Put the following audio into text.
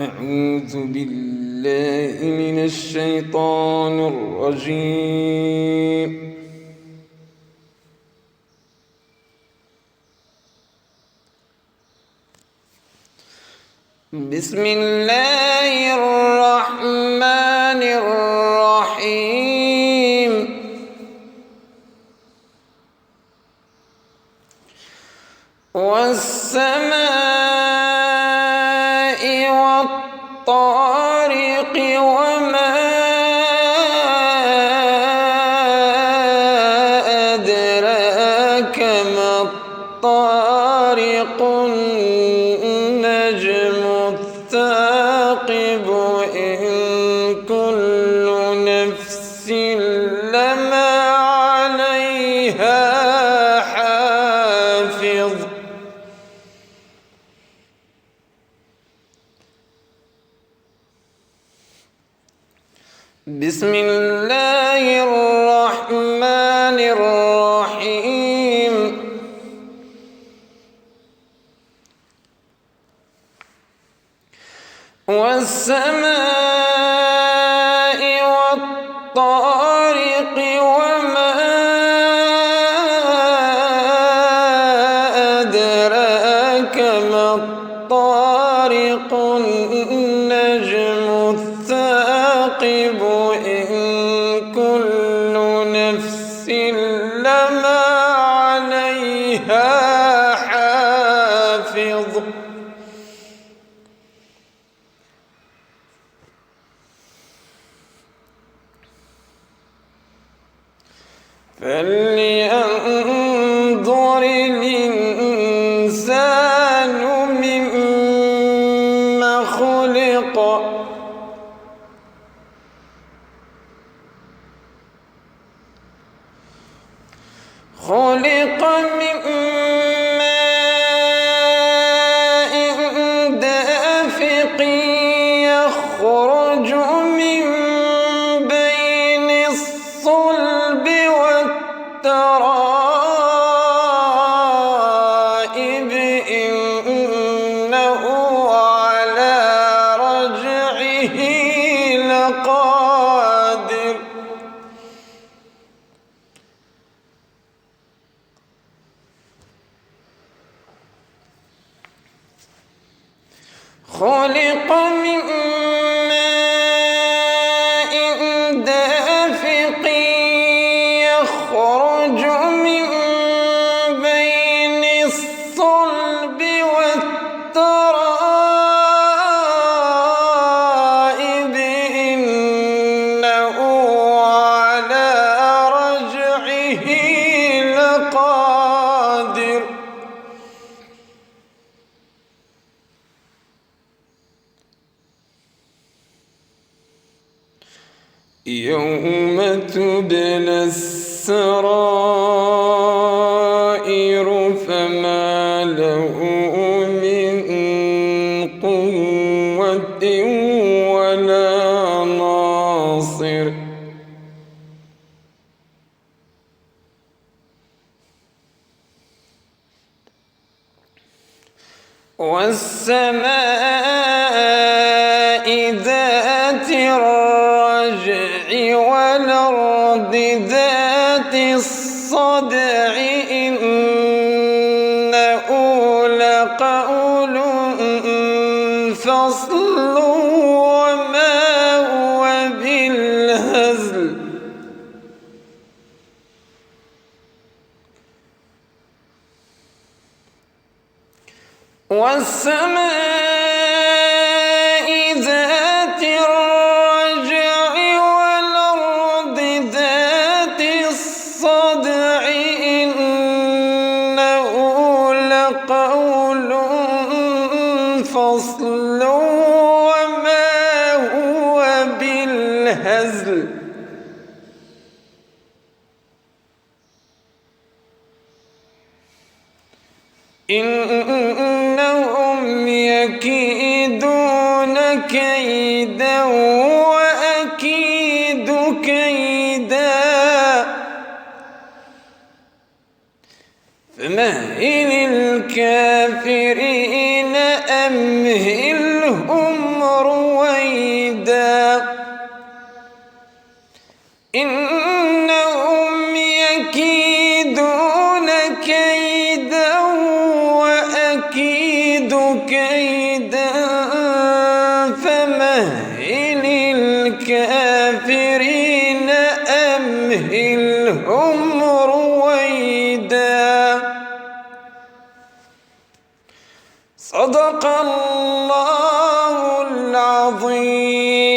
أعوذ بالله من الشيطان الرجيم. بسم الله الرحمن الرحيم. والسماء والطارق وما أدراك ما الطارق النجم الثاقب إن كل نفس لما عليها حافظ. بسم الله الرحمن الرحيم. والسماء والطارق وما أدراك ما الطارق النجم الثاقب إن كل نفس لما عليها حافظ. فلينظر الإنسان مما خلق. خلق من ماء دافق يخرج من بين الصلب والترائب إنه على رجعه لقادر. خلق من ماء دافق يخرج من بين الصلب والترائب إنه على رجعه لقادر. يوم تبلى السرائر فما له من قوة ولا ناصر. والسماء ذات الرجع والأرض ذات الصدع إنه لقول فصل وما هو بالهزل. والسماء ذات الرجع والأرض ذات الصدع إنه لقول فصل وما هو بالهزل. إنهم يكيدون كيدا وأكيد كيدا فمهل الكافرين أمهلهم الكافرين أمهلهم رويدا. صدق الله العظيم.